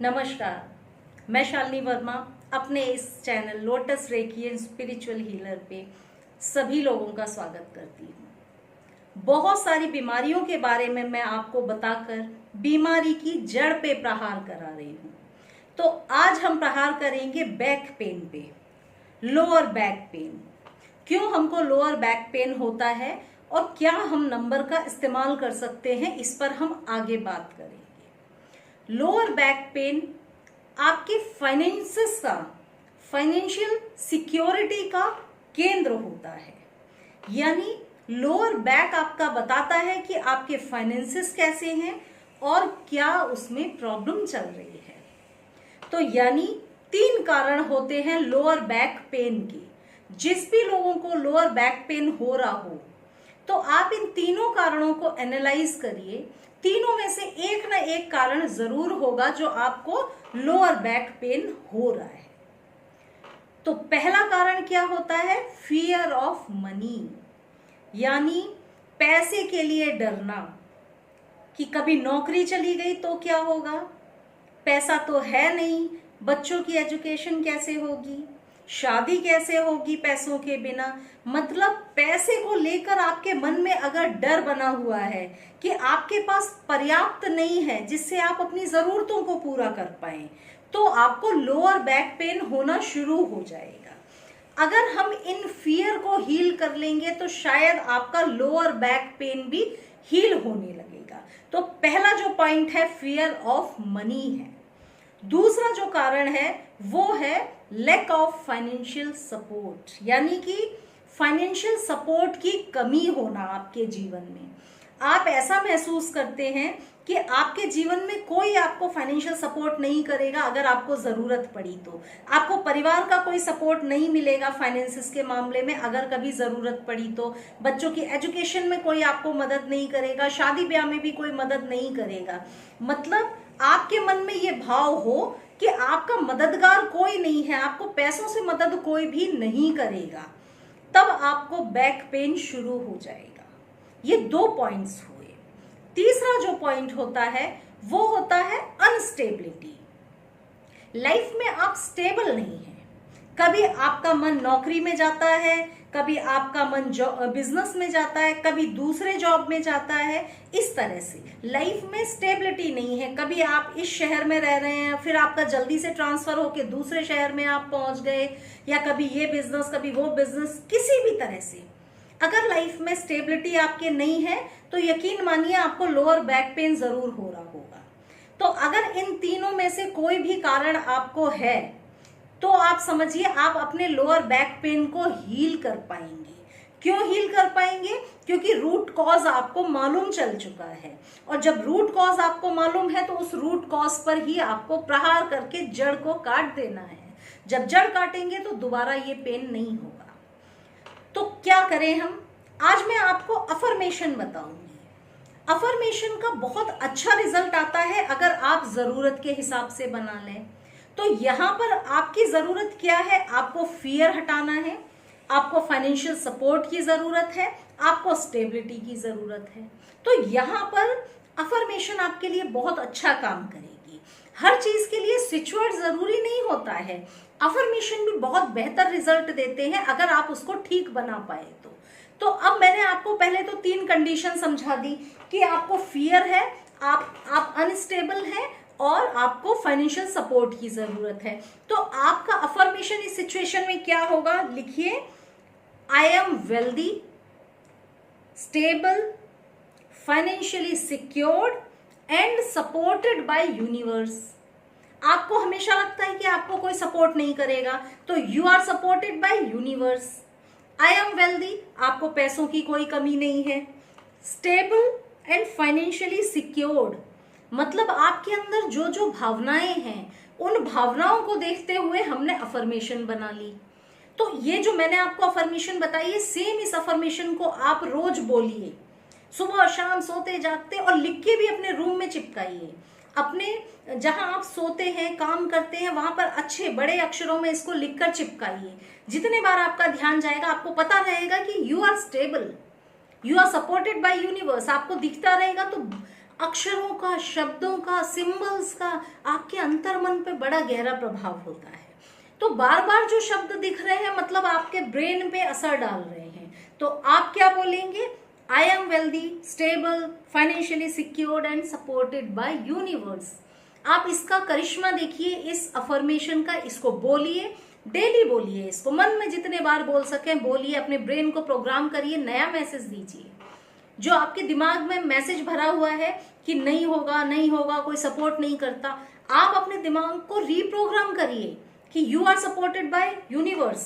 नमस्कार, मैं शालिनी वर्मा अपने इस channel lotus recce and spiritual healer पे सभी लोगों का स्वागत करती हूँ। बहुत सारी बीमारियों के बारे में मैं आपको बताकर बीमारी की जड़ पे प्रहार करा रही हूँ। तो आज हम प्रहार करेंगे बैक पेन पे, लोअर बैक पेन। क्यों हमको लोअर बैक पेन होता है और क्या हम नंबर का इस्तेमाल कर सकते हैं, इस पर हम आगे बात करेंगे। लोअर बैक पेन आपके फाइनेंसेस का, फाइनेंशियल सिक्योरिटी का केंद्र होता है। यानी लोअर बैक आपका बताता है कि आपके फाइनेंसेस कैसे हैं और क्या उसमें प्रॉब्लम चल रही है। तो यानी 3 कारण होते हैं लोअर बैक पेन के। जिस भी लोगों को लोअर बैक पेन हो रहा हो तो आप इन तीनों कारणों को एनालाइज करिए। तीनों में से एक ना एक कारण जरूर होगा जो आपको लोअर बैक पेन हो रहा है। तो पहला कारण क्या होता है? फियर ऑफ मनी, यानी पैसे के लिए डरना कि कभी नौकरी चली गई तो क्या होगा, पैसा तो है नहीं, बच्चों की एजुकेशन कैसे होगी, शादी कैसे होगी पैसों के बिना। मतलब पैसे को लेकर आपके मन में अगर डर बना हुआ है कि आपके पास पर्याप्त नहीं है जिससे आप अपनी जरूरतों को पूरा कर पाए, तो आपको लोअर बैक पेन होना शुरू हो जाएगा। अगर हम इन फियर को हील कर लेंगे तो शायद आपका लोअर बैक पेन भी हील होने लगेगा। तो पहला जो पॉइंट है फियर ऑफ मनी है। दूसरा जो कारण है वो है लैक ऑफ फाइनेंशियल सपोर्ट, यानी कि फाइनेंशियल सपोर्ट की कमी होना आपके जीवन में। आप ऐसा महसूस करते हैं कि आपके जीवन में कोई आपको फाइनेंशियल सपोर्ट नहीं करेगा। अगर आपको जरूरत पड़ी तो आपको परिवार का कोई सपोर्ट नहीं मिलेगा फाइनेंसिस के मामले में। अगर कभी जरूरत पड़ी तो बच्चों की एजुकेशन में कोई आपको मदद नहीं करेगा, शादी ब्याह में भी कोई मदद नहीं करेगा। मतलब आपके मन में ये भाव हो कि आपका मददगार कोई नहीं है, आपको पैसों से मदद कोई भी नहीं करेगा, तब आपको बैक पेन शुरू हो जाएगा। ये 2 पॉइंट्स हुए। तीसरा जो पॉइंट होता है वो होता है अनस्टेबिलिटी। लाइफ में आप स्टेबल नहीं है। कभी आपका मन नौकरी में जाता है, कभी आपका मन बिजनेस में जाता है, कभी दूसरे जॉब में जाता है। इस तरह से लाइफ में स्टेबिलिटी नहीं है। कभी आप इस शहर में रह रहे हैं, फिर आपका जल्दी से ट्रांसफर होके दूसरे शहर में आप पहुंच गए, या कभी ये बिजनेस कभी वो बिजनेस। किसी भी तरह से अगर लाइफ में स्टेबिलिटी आपके नहीं है तो यकीन मानिए आपको लोअर बैक पेन जरूर हो रहा होगा। तो अगर इन तीनों में से कोई भी कारण आपको है तो आप समझिए आप अपने लोअर बैक पेन को हील कर पाएंगे। क्यों हील कर पाएंगे? क्योंकि रूट कॉज आपको मालूम चल चुका है, और जब रूट कॉज आपको मालूम है तो उस रूट कॉज पर ही आपको प्रहार करके जड़ को काट देना है। जब जड़ काटेंगे तो दोबारा ये पेन नहीं होगा। तो क्या करें हम? आज मैं आपको अफर्मेशन बताऊंगी। अफर्मेशन का बहुत अच्छा रिजल्ट आता है अगर आप जरूरत के हिसाब से बना लें। तो यहाँ पर आपकी जरूरत क्या है? आपको फियर हटाना है, आपको फाइनेंशियल सपोर्ट की जरूरत है, आपको स्टेबिलिटी की जरूरत है। तो यहाँ पर अफर्मेशन आपके लिए बहुत अच्छा काम करेगी। हर चीज के लिए स्विच वर्ड जरूरी नहीं होता है। अफर्मेशन भी बहुत बेहतर रिजल्ट देते हैं अगर आप उसको ठीक बना पाए तो अब मैंने आपको पहले तो 3 कंडीशन समझा दी कि आपको फियर है, आप अनस्टेबल हैं और आपको फाइनेंशियल सपोर्ट की जरूरत है। तो आपका अफर्मेशन इस सिचुएशन में क्या होगा? लिखिए, आई am wealthy, stable, financially secured and supported by universe. आपको हमेशा लगता है कि आपको कोई सपोर्ट नहीं करेगा, तो you are supported by universe. I am wealthy, आपको पैसों की कोई कमी नहीं है। स्टेबल एंड फाइनेंशियली सिक्योर्ड, मतलब आपके अंदर जो जो भावनाएं हैं उन भावनाओं को देखते हुए हमने अफर्मेशन बना ली। तो ये जो मैंने आपको अफर्मेशन बताई है, सेम इस अफर्मेशन को आप रोज बोलिए, सुबह और शाम सोते जागते, और लिख के भी अपने रूम में चिपकाइए। अपने जहां आप सोते हैं, काम करते हैं, वहां पर अच्छे बड़े अक्षरों में इसको लिखकर चिपकाइए। जितने बार आपका ध्यान जाएगा आपको पता रहेगा कि you are stable, you are supported by universe. आपको दिखता रहेगा तो अक्षरों का, शब्दों का, सिंबल्स का आपके अंतर्मन पे बड़ा गहरा प्रभाव होता है। तो बार बार जो शब्द दिख रहे हैं मतलब आपके ब्रेन पे असर डाल रहे हैं। तो आप क्या बोलेंगे? आई am wealthy, stable, financially secured and supported by universe. आप इसका करिश्मा देखिए, इस अफर्मेशन का। इसको बोलिए, डेली बोलिए, इसको मन में जितने बार बोल सकें बोलिए, अपने ब्रेन को प्रोग्राम करिए, नया मैसेज दीजिए। जो आपके दिमाग में मैसेज भरा हुआ है कि नहीं होगा, नहीं होगा, कोई सपोर्ट नहीं करता, आप अपने दिमाग को रीप्रोग्राम करिए कि you are supported by universe.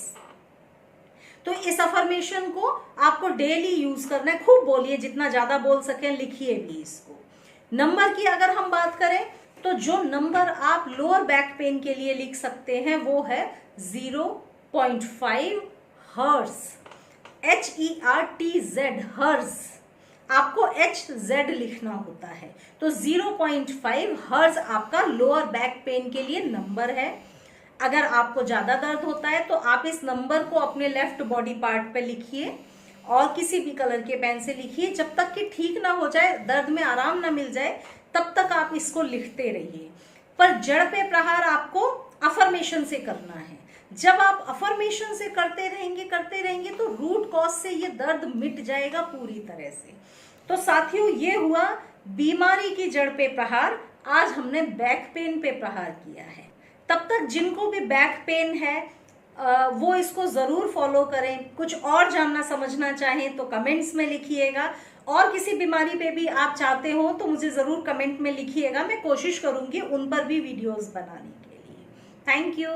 तो इस अफर्मेशन को आपको डेली यूज करना है। खूब बोलिए, जितना ज्यादा बोल सकें, लिखिए भी इसको। नंबर की अगर हम बात करें तो जो नंबर आप लोअर बैक पेन के लिए लिख सकते हैं वो है 0.5 हर्ट्ज, HERTZ, हर्ट्ज। आपको HZ लिखना होता है। तो 0.5 हर्ट्ज आपका लोअर बैक पेन के लिए नंबर है। अगर आपको ज्यादा दर्द होता है तो आप इस नंबर को अपने लेफ्ट बॉडी पार्ट पे लिखिए और किसी भी कलर के पेन से लिखिए। जब तक कि ठीक ना हो जाए, दर्द में आराम ना मिल जाए, तब तक आप इसको लिखते रहिए। पर जड़ पे प्रहार आपको अफर्मेशन से करना है। जब आप अफर्मेशन से करते रहेंगे तो रूट कॉज से ये दर्द मिट जाएगा पूरी तरह से। तो साथियों, ये हुआ बीमारी की जड़ पे प्रहार। आज हमने बैक पेन पे प्रहार किया है। तब तक जिनको भी बैक पेन है वो इसको जरूर फॉलो करें। कुछ और जानना समझना चाहें तो कमेंट्स में लिखिएगा, और किसी बीमारी पे भी आप चाहते हो तो मुझे जरूर कमेंट में लिखिएगा। मैं कोशिश करूंगी उन पर भी वीडियोस बनाने के लिए। Thank you.